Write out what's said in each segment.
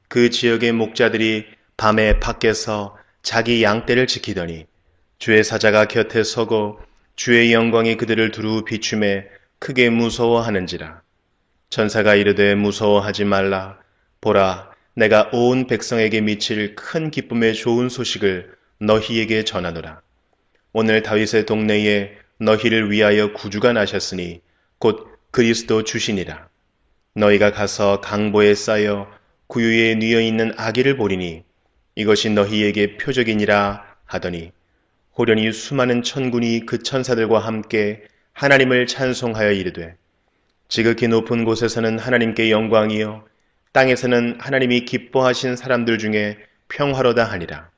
그 지역의 목자들이 밤에 밖에서 자기 양떼를 지키더니 주의 사자가 곁에 서고 주의 영광이 그들을 두루 비춤에 크게 무서워하는지라. 천사가 이르되 무서워하지 말라. 보라, 내가 온 백성에게 미칠 큰 기쁨의 좋은 소식을 너희에게 전하노라. 오늘 다윗의 동네에 너희를 위하여 구주가 나셨으니 곧 그리스도 주시니라. 너희가 가서 강보에 쌓여 구유에 뉘어 있는 아기를 보리니 이것이 너희에게 표적이니라 하더니 호련히 수많은 천군이 그 천사들과 함께 하나님을 찬송하여 이르되 지극히 높은 곳에서는 하나님께 영광이요 땅에서는 하나님이 기뻐하신 사람들 중에 평화로다 하니라.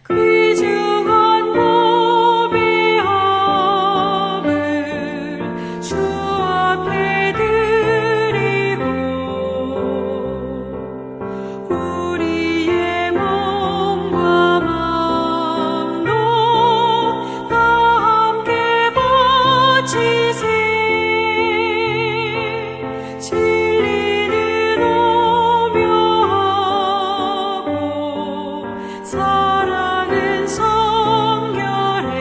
귀중한 법의 함을 주 앞에 드리고 우리의 몸과 마음도 다 함께 바치세. 진리는 오묘하고 사랑은 성결해.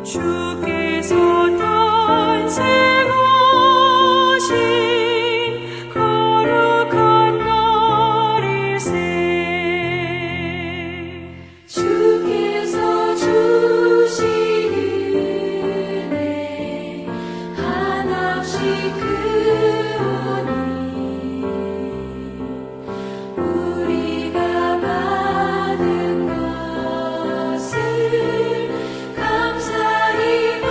주께서 탄생하신 거룩한 날일세. 주께서 주신 은혜 한없이 크오니 우리가 받은 것을 감사히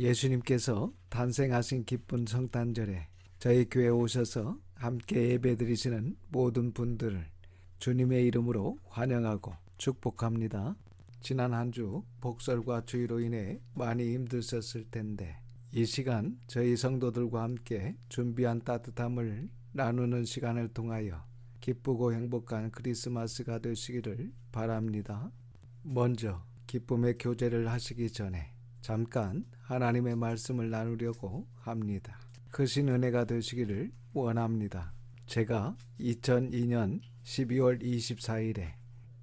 예수님께서 탄생하신 기쁜 성탄절에 저희 교회에 오셔서 함께 예배드리시는 모든 분들을 주님의 이름으로 환영하고 축복합니다. 지난 한 주 복설과 추위로 인해 많이 힘드셨을 텐데 이 시간 저희 성도들과 함께 준비한 따뜻함을 나누는 시간을 통하여 기쁘고 행복한 크리스마스가 되시기를 바랍니다. 먼저 기쁨의 교제를 하시기 전에 잠깐 하나님의 말씀을 나누려고 합니다. 크신 은혜가 되시기를 원합니다. 제가 2002년 12월 24일에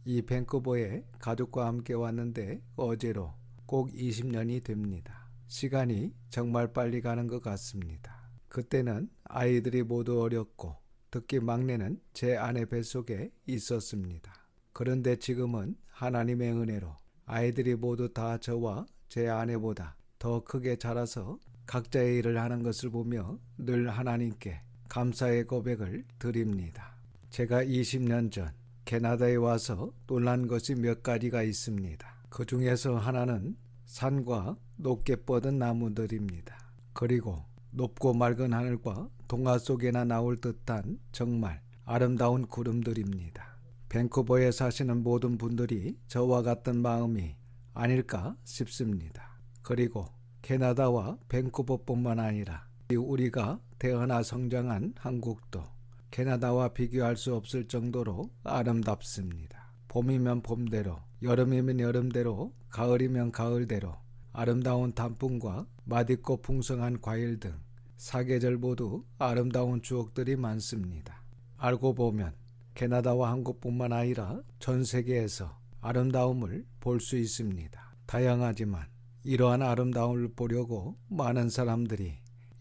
이 밴쿠버에 가족과 함께 왔는데 어제로 꼭 20년이 됩니다. 시간이 정말 빨리 가는 것 같습니다. 그때는 아이들이 모두 어렸고 특히 막내는 제 아내 뱃속에 있었습니다. 그런데 지금은 하나님의 은혜로 아이들이 모두 다 저와 제 아내보다 더 크게 자라서 각자의 일을 하는 것을 보며 늘 하나님께 감사의 고백을 드립니다. 제가 20년 전 캐나다에 와서 놀란 것이 몇 가지가 있습니다. 그 중에서 하나는 산과 높게 뻗은 나무들입니다. 그리고 높고 맑은 하늘과 동화 속에나 나올 듯한 정말 아름다운 구름들입니다. 밴쿠버에 사시는 모든 분들이 저와 같은 마음이 아닐까 싶습니다. 그리고 캐나다와 밴쿠버뿐만 아니라 우리가 태어나 성장한 한국도 캐나다와 비교할 수 없을 정도로 아름답습니다. 봄이면 봄대로, 여름이면 여름대로, 가을이면 가을대로 아름다운 단풍과 맛있고 풍성한 과일 등 사계절 모두 아름다운 추억들이 많습니다. 알고 보면 캐나다와 한국뿐만 아니라 전 세계에서 아름다움을 볼 수 있습니다. 다양하지만 이러한 아름다움을 보려고 많은 사람들이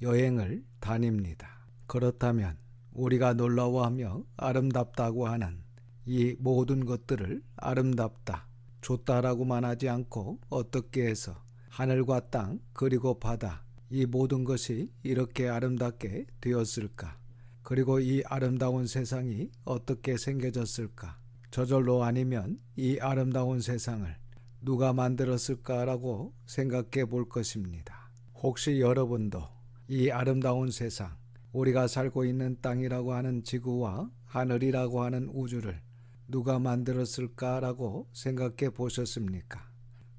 여행을 다닙니다. 그렇다면 우리가 놀라워하며 아름답다고 하는 이 모든 것들을 아름답다, 좋다라고만 하지 않고 어떻게 해서 하늘과 땅 그리고 바다 이 모든 것이 이렇게 아름답게 되었을까? 그리고 이 아름다운 세상이 어떻게 생겨졌을까? 저절로 아니면 이 아름다운 세상을 누가 만들었을까라고 생각해 볼 것입니다. 혹시 여러분도 이 아름다운 세상, 우리가 살고 있는 땅이라고 하는 지구와 하늘이라고 하는 우주를 누가 만들었을까라고 생각해 보셨습니까?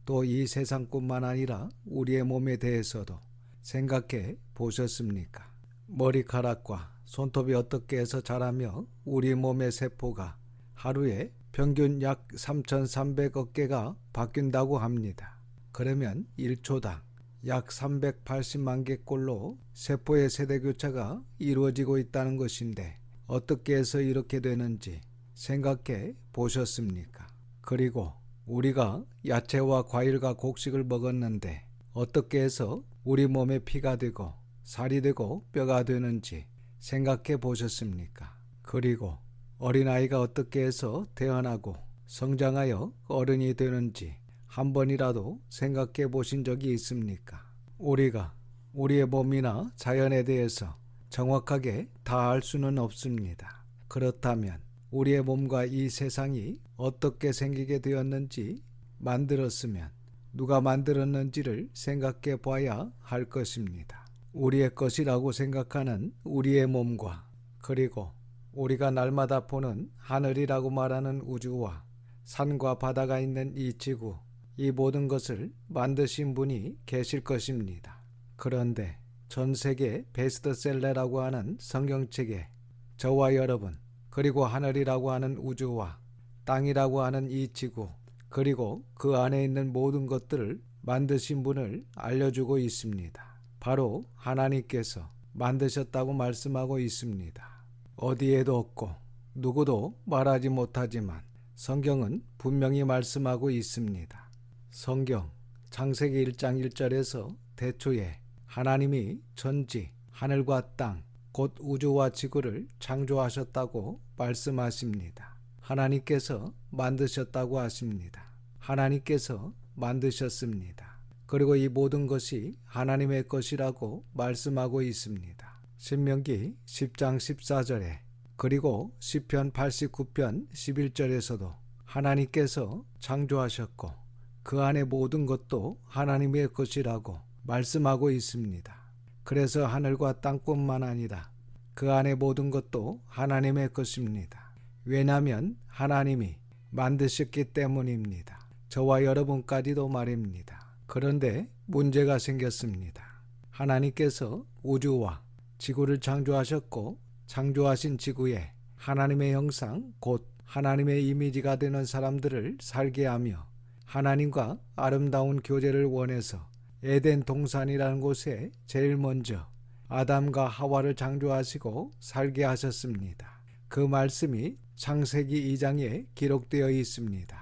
또 이 세상뿐만 아니라 우리의 몸에 대해서도 생각해 보셨습니까? 머리카락과 손톱이 어떻게 해서 자라며 우리 몸의 세포가 하루에 평균 약 3,300억 개가 바뀐다고 합니다. 그러면 1초당 약 380만 개꼴로 세포의 세대교차가 이루어지고 있다는 것인데 어떻게 해서 이렇게 되는지 생각해 보셨습니까? 그리고 우리가 야채와 과일과 곡식을 먹었는데 어떻게 해서 우리 몸에 피가 되고 살이 되고 뼈가 되는지 생각해 보셨습니까? 그리고 어린아이가 어떻게 해서 태어나고 성장하여 어른이 되는지 한 번이라도 생각해 보신 적이 있습니까? 우리가 우리의 몸이나 자연에 대해서 정확하게 다 알 수는 없습니다. 그렇다면 우리의 몸과 이 세상이 어떻게 생기게 되었는지 만들었으면 누가 만들었는지를 생각해 봐야 할 것입니다. 우리의 것이라고 생각하는 우리의 몸과 그리고 우리가 날마다 보는 하늘이라고 말하는 우주와 산과 바다가 있는 이 지구, 이 모든 것을 만드신 분이 계실 것입니다. 그런데 전 세계 베스트셀러라고 하는 성경책에 저와 여러분, 그리고 하늘이라고 하는 우주와 땅이라고 하는 이 지구, 그리고 그 안에 있는 모든 것들을 만드신 분을 알려주고 있습니다. 바로 하나님께서 만드셨다고 말씀하고 있습니다. 어디에도 없고 누구도 말하지 못하지만 성경은 분명히 말씀하고 있습니다. 성경 창세기 1장 1절에서 대초에 하나님이 천지, 하늘과 땅, 곧 우주와 지구를 창조하셨다고 말씀하십니다. 하나님께서 만드셨다고 하십니다. 하나님께서 만드셨습니다. 그리고 이 모든 것이 하나님의 것이라고 말씀하고 있습니다. 신명기 10장 14절에 그리고 시편 89편 11절에서도 하나님께서 창조하셨고 그 안에 모든 것도 하나님의 것이라고 말씀하고 있습니다. 그래서 하늘과 땅뿐만 아니라 그 안의 모든 것도 하나님의 것입니다. 왜냐하면 하나님이 만드셨기 때문입니다. 저와 여러분까지도 말입니다. 그런데 문제가 생겼습니다. 하나님께서 우주와 지구를 창조하셨고 창조하신 지구에 하나님의 형상 곧 하나님의 이미지가 되는 사람들을 살게 하며 하나님과 아름다운 교제를 원해서 에덴 동산이라는 곳에 제일 먼저 아담과 하와를 창조하시고 살게 하셨습니다. 그 말씀이 창세기 2장에 기록되어 있습니다.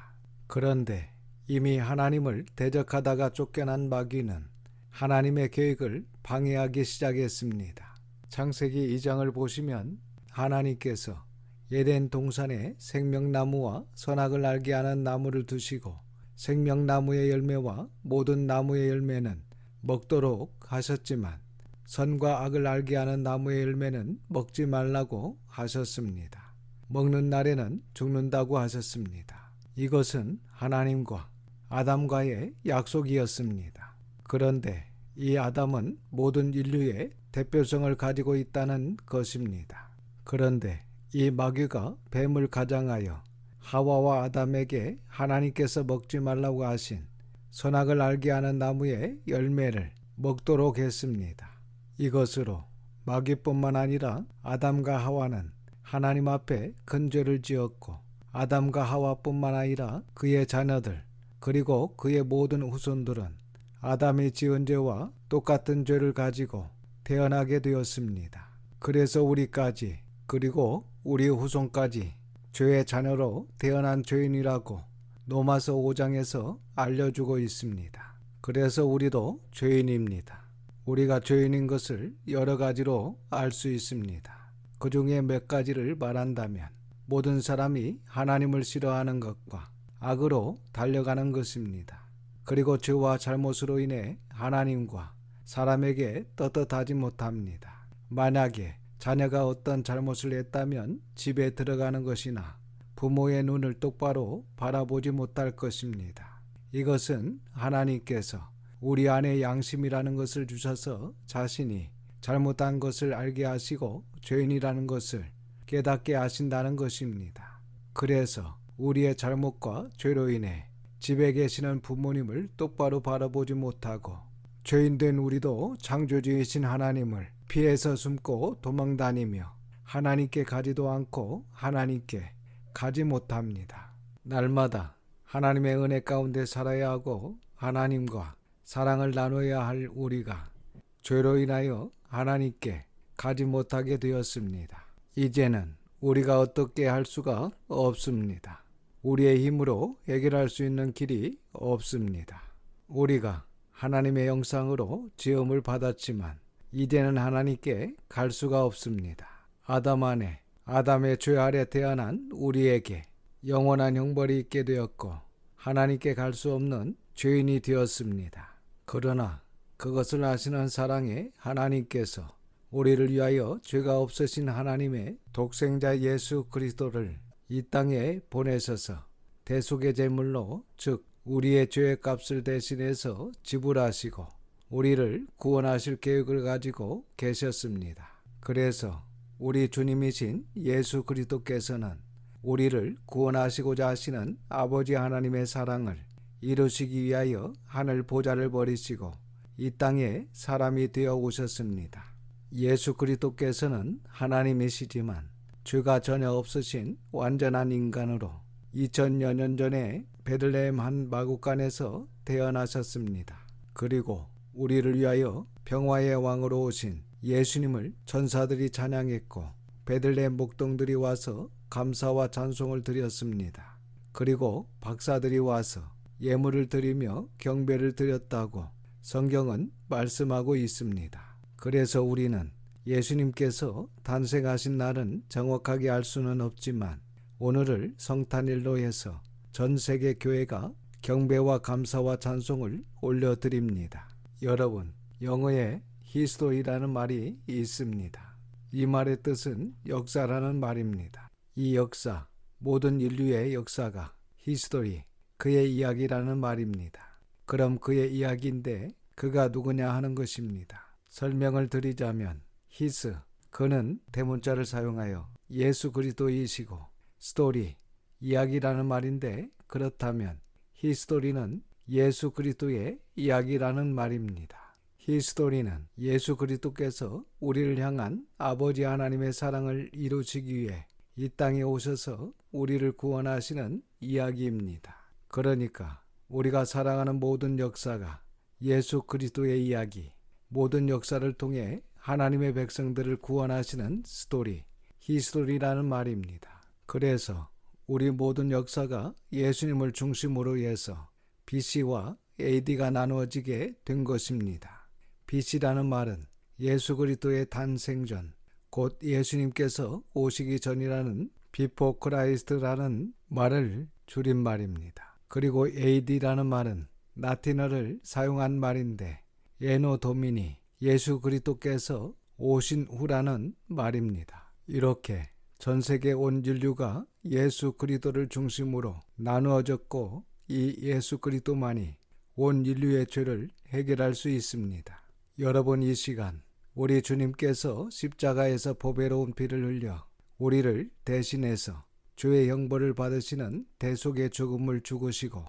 그런데 이미 하나님을 대적하다가 쫓겨난 마귀는 하나님의 계획을 방해하기 시작했습니다. 창세기 2장을 보시면 하나님께서 에덴 동산에 생명나무와 선악을 알게 하는 나무를 두시고 생명나무의 열매와 모든 나무의 열매는 먹도록 하셨지만 선과 악을 알게 하는 나무의 열매는 먹지 말라고 하셨습니다. 먹는 날에는 죽는다고 하셨습니다. 이것은 하나님과 아담과의 약속이었습니다. 그런데 이 아담은 모든 인류의 대표성을 가지고 있다는 것입니다. 그런데 이 마귀가 뱀을 가장하여 하와와 아담에게 하나님께서 먹지 말라고 하신 선악을 알게 하는 나무의 열매를 먹도록 했습니다. 이것으로 마귀뿐만 아니라 아담과 하와는 하나님 앞에 큰 죄를 지었고 아담과 하와뿐만 아니라 그의 자녀들 그리고 그의 모든 후손들은 아담이 지은 죄와 똑같은 죄를 가지고 태어나게 되었습니다. 그래서 우리까지 그리고 우리 후손까지 죄의 자녀로 태어난 죄인이라고 로마서 5장에서 알려주고 있습니다. 그래서 우리도 죄인입니다. 우리가 죄인인 것을 여러 가지로 알 수 있습니다. 그 중에 몇 가지를 말한다면 모든 사람이 하나님을 싫어하는 것과 악으로 달려가는 것입니다. 그리고 죄와 잘못으로 인해 하나님과 사람에게 떳떳하지 못합니다. 만약에 자녀가 어떤 잘못을 했다면 집에 들어가는 것이나 부모의 눈을 똑바로 바라보지 못할 것입니다. 이것은 하나님께서 우리 안에 양심이라는 것을 주셔서 자신이 잘못한 것을 알게 하시고 죄인이라는 것을 깨닫게 하신다는 것입니다. 그래서 우리의 잘못과 죄로 인해 집에 계시는 부모님을 똑바로 바라보지 못하고 죄인된 우리도 창조주이신 하나님을 피해서 숨고 도망다니며 하나님께 가지도 않고 하나님께 가지 못합니다. 날마다 하나님의 은혜 가운데 살아야 하고 하나님과 사랑을 나눠야 할 우리가 죄로 인하여 하나님께 가지 못하게 되었습니다. 이제는 우리가 어떻게 할 수가 없습니다. 우리의 힘으로 해결할 수 있는 길이 없습니다. 우리가 하나님의 형상으로 지음을 받았지만 이제는 하나님께 갈 수가 없습니다. 아담 안에 아담의 죄 아래 태어난 우리에게 영원한 형벌이 있게 되었고 하나님께 갈 수 없는 죄인이 되었습니다. 그러나 그것을 아시는 사랑의 하나님께서 우리를 위하여 죄가 없으신 하나님의 독생자 예수 그리스도를 이 땅에 보내셔서 대속의 제물로 즉 우리의 죄의 값을 대신해서 지불하시고 우리를 구원하실 계획을 가지고 계셨습니다. 그래서 우리 주님이신 예수 그리스도께서는 우리를 구원하시고자 하시는 아버지 하나님의 사랑을 이루시기 위하여 하늘 보좌를 버리시고 이 땅에 사람이 되어 오셨습니다. 예수 그리스도께서는 하나님이시지만 죄가 전혀 없으신 완전한 인간으로 2000여 년 전에 베들레헴 한 마구간에서 태어나셨습니다. 그리고 우리를 위하여 평화의 왕으로 오신 예수님을 천사들이 찬양했고 베들레헴 목동들이 와서 감사와 찬송을 드렸습니다. 그리고 박사들이 와서 예물을 드리며 경배를 드렸다고 성경은 말씀하고 있습니다. 그래서 우리는 예수님께서 탄생하신 날은 정확하게 알 수는 없지만 오늘을 성탄일로 해서 전 세계 교회가 경배와 감사와 찬송을 올려드립니다. 여러분, 영어에 히스토리라는 말이 있습니다. 이 말의 뜻은 역사라는 말입니다. 이 역사, 모든 인류의 역사가 히스토리, 그의 이야기라는 말입니다. 그럼 그의 이야기인데 그가 누구냐 하는 것입니다. 설명을 드리자면 히스, 그는 대문자를 사용하여 예수 그리스도이시고, 스토리, 이야기라는 말인데, 그렇다면 히스토리는 예수 그리스도의 이야기라는 말입니다. 히스토리는 예수 그리스도께서 우리를 향한 아버지 하나님의 사랑을 이루시기 위해 이 땅에 오셔서 우리를 구원하시는 이야기입니다. 그러니까 우리가 살아가는 모든 역사가 예수 그리스도의 이야기, 모든 역사를 통해 하나님의 백성들을 구원하시는 스토리, 히스토리라는 말입니다. 그래서 우리 모든 역사가 예수님을 중심으로 해서 BC와 AD가 나누어지게 된 것입니다. BC라는 말은 예수 그리스도의 탄생 전, 곧 예수님께서 오시기 전이라는 Before Christ라는 말을 줄임말입니다. 그리고 AD라는 말은 라틴어를 사용한 말인데 에노 도미니, 예수 그리스도께서 오신 후라는 말입니다. 이렇게 전 세계 온 인류가 예수 그리스도를 중심으로 나누어졌고, 이 예수 그리스도만이 온 인류의 죄를 해결할 수 있습니다. 여러분, 이 시간 우리 주님께서 십자가에서 보배로운 피를 흘려 우리를 대신해서 죄의 형벌을 받으시는 대속의 죽음을 죽으시고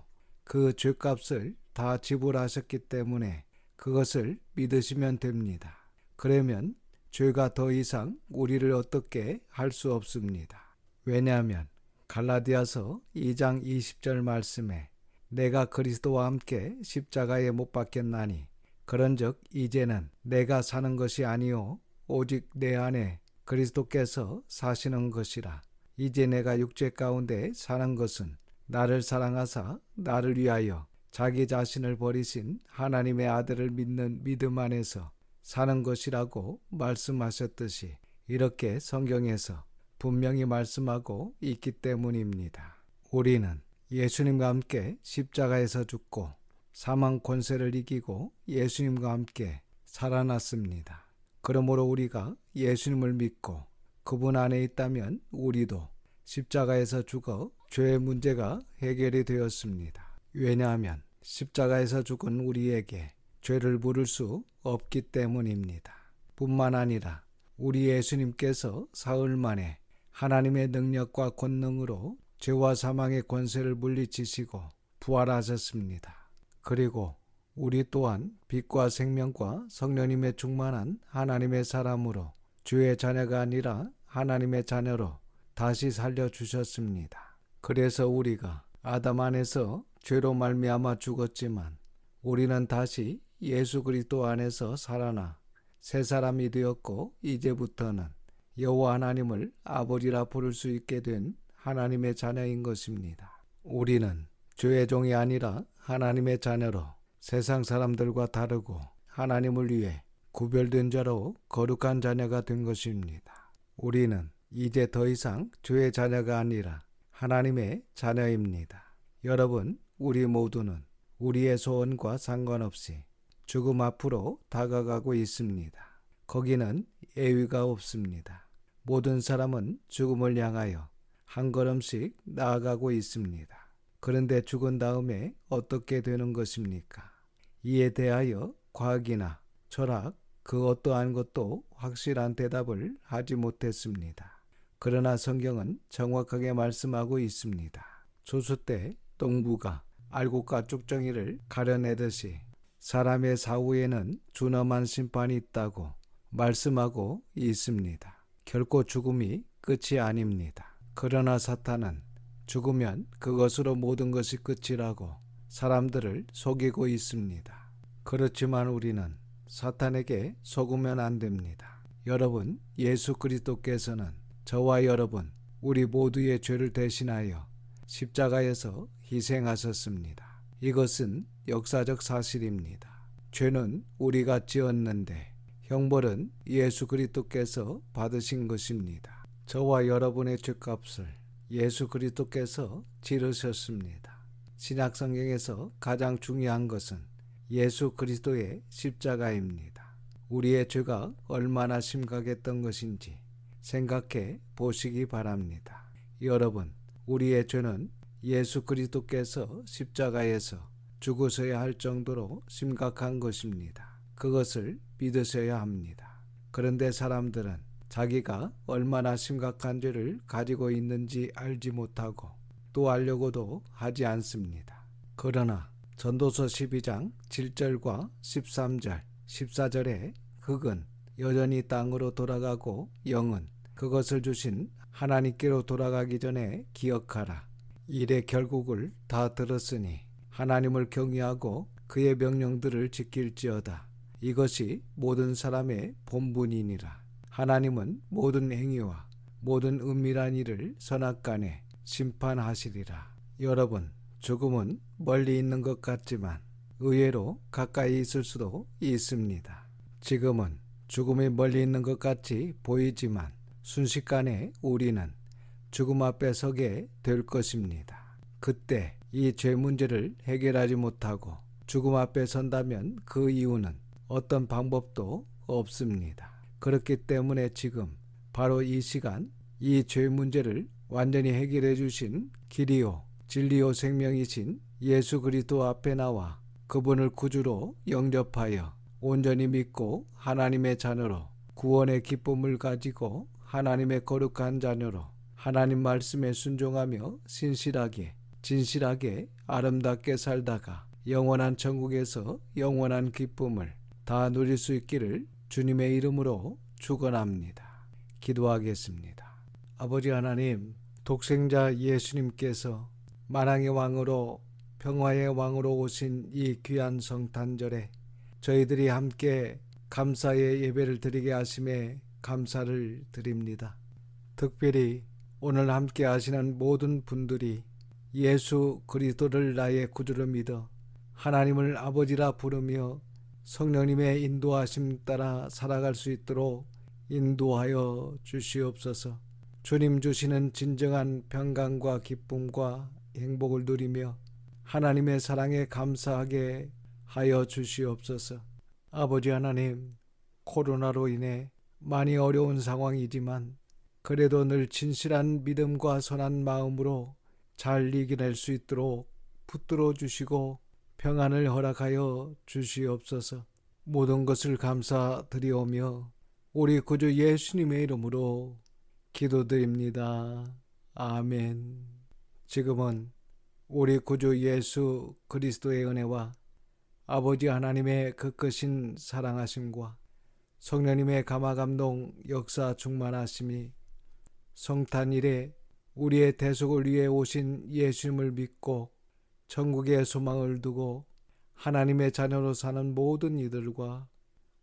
그 죄값을 다 지불하셨기 때문에 그것을 믿으시면 됩니다. 그러면 죄가 더 이상 우리를 어떻게 할 수 없습니다. 왜냐하면 갈라디아서 2장 20절 말씀에 내가 그리스도와 함께 십자가에 못 박혔나니 그런즉 이제는 내가 사는 것이 아니요 오직 내 안에 그리스도께서 사시는 것이라. 이제 내가 육체 가운데 사는 것은 나를 사랑하사 나를 위하여 자기 자신을 버리신 하나님의 아들을 믿는 믿음 안에서 사는 것이라고 말씀하셨듯이 이렇게 성경에서 분명히 말씀하고 있기 때문입니다. 우리는 예수님과 함께 십자가에서 죽고 사망 권세를 이기고 예수님과 함께 살아났습니다. 그러므로 우리가 예수님을 믿고 그분 안에 있다면 우리도 십자가에서 죽어 죄의 문제가 해결이 되었습니다. 왜냐하면 십자가에서 죽은 우리에게 죄를 물을 수 없기 때문입니다. 뿐만 아니라 우리 예수님께서 사흘 만에 하나님의 능력과 권능으로 죄와 사망의 권세를 물리치시고 부활하셨습니다. 그리고 우리 또한 빛과 생명과 성령님의 충만한 하나님의 사람으로 주의 자녀가 아니라 하나님의 자녀로 다시 살려주셨습니다. 그래서 우리가 아담 안에서 죄로 말미암아 죽었지만 우리는 다시 예수 그리스도 안에서 살아나 새 사람이 되었고 이제부터는 여호와 하나님을 아버지라 부를 수 있게 된 하나님의 자녀인 것입니다. 우리는 죄의 종이 아니라 하나님의 자녀로 세상 사람들과 다르고 하나님을 위해 구별된 자로 거룩한 자녀가 된 것입니다. 우리는 이제 더 이상 죄의 자녀가 아니라 하나님의 자녀입니다. 여러분, 우리 모두는 우리의 소원과 상관없이 죽음 앞으로 다가가고 있습니다. 거기는 예외가 없습니다. 모든 사람은 죽음을 향하여 한 걸음씩 나아가고 있습니다. 그런데 죽은 다음에 어떻게 되는 것입니까? 이에 대하여 과학이나 철학, 그 어떠한 것도 확실한 대답을 하지 못했습니다. 그러나 성경은 정확하게 말씀하고 있습니다. 조수 때 농부가 알곡과 쭉정이를 가려내듯이 사람의 사후에는 준엄한 심판이 있다고 말씀하고 있습니다. 결코 죽음이 끝이 아닙니다. 그러나 사탄은 죽으면 그것으로 모든 것이 끝이라고 사람들을 속이고 있습니다. 그렇지만 우리는 사탄에게 속으면 안 됩니다. 여러분, 예수 그리스도께서는 저와 여러분, 우리 모두의 죄를 대신하여 십자가에서 희생하셨습니다. 이것은 역사적 사실입니다. 죄는 우리가 지었는데 형벌은 예수 그리스도께서 받으신 것입니다. 저와 여러분의 죄값을 예수 그리스도께서 지르셨습니다. 신약 성경에서 가장 중요한 것은 예수 그리스도의 십자가입니다. 우리의 죄가 얼마나 심각했던 것인지 생각해 보시기 바랍니다. 여러분, 우리의 죄는 예수 그리스도께서 십자가에서 죽으셔야 할 정도로 심각한 것입니다. 그것을 믿으셔야 합니다. 그런데 사람들은 자기가 얼마나 심각한 죄를 가지고 있는지 알지 못하고 또 알려고도 하지 않습니다. 그러나 전도서 12장 7절과 13절, 14절에 흙은 여전히 땅으로 돌아가고 영은 그것을 주신 하나님께로 돌아가기 전에 기억하라. 일의 결국을 다 들었으니 하나님을 경외하고 그의 명령들을 지킬지어다. 이것이 모든 사람의 본분이니라. 하나님은 모든 행위와 모든 은밀한 일을 선악간에 심판하시리라. 여러분, 죽음은 멀리 있는 것 같지만 의외로 가까이 있을 수도 있습니다. 지금은 죽음이 멀리 있는 것 같이 보이지만 순식간에 우리는 죽음 앞에 서게 될 것입니다. 그때 이 죄 문제를 해결하지 못하고 죽음 앞에 선다면 그 이유는 어떤 방법도 없습니다. 그렇기 때문에 지금 바로 이 시간 이 죄 문제를 완전히 해결해 주신 길이요 진리요 생명이신 예수 그리스도 앞에 나와 그분을 구주로 영접하여 온전히 믿고 하나님의 자녀로 구원의 기쁨을 가지고 하나님의 거룩한 자녀로 하나님 말씀에 순종하며 신실하게 진실하게 아름답게 살다가 영원한 천국에서 영원한 기쁨을 다 누릴 수 있기를 주님의 이름으로 축원합니다. 기도하겠습니다. 아버지 하나님, 독생자 예수님께서 만왕의 왕으로 평화의 왕으로 오신 이 귀한 성탄절에 저희들이 함께 감사의 예배를 드리게 하심에 감사를 드립니다. 특별히 오늘 함께 하시는 모든 분들이 예수 그리스도를 나의 구주로 믿어 하나님을 아버지라 부르며 성령님의 인도하심 따라 살아갈 수 있도록 인도하여 주시옵소서. 주님 주시는 진정한 평강과 기쁨과 행복을 누리며 하나님의 사랑에 감사하게 하여 주시옵소서. 아버지 하나님, 코로나로 인해 많이 어려운 상황이지만 그래도 늘 진실한 믿음과 선한 마음으로 잘 이겨낼 수 있도록 붙들어 주시고 평안을 허락하여 주시옵소서. 모든 것을 감사드리오며 우리 구주 예수님의 이름으로 기도드립니다. 아멘. 지금은 우리 구주 예수 그리스도의 은혜와 아버지 하나님의 그 크신 사랑하심과 성령님의 감화감동 역사 충만하심이 성탄일에 우리의 대속을 위해 오신 예수님을 믿고 천국의 소망을 두고 하나님의 자녀로 사는 모든 이들과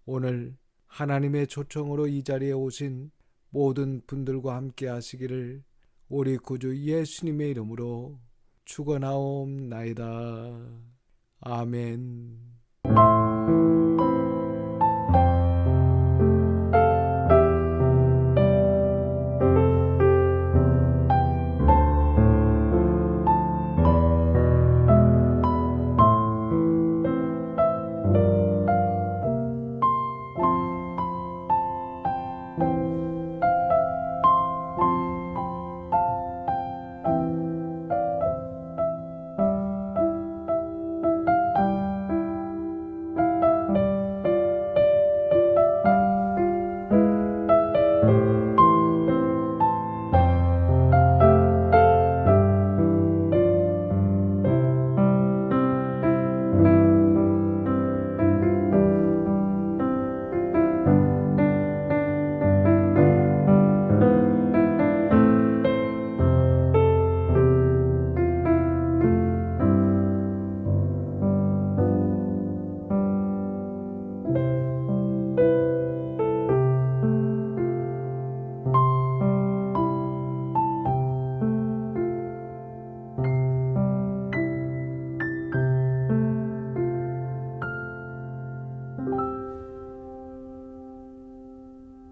오늘 하나님의 초청으로 이 자리에 오신 모든 분들과 함께 하시기를 우리 구주 예수님의 이름으로 축원하옵나이다. 아멘.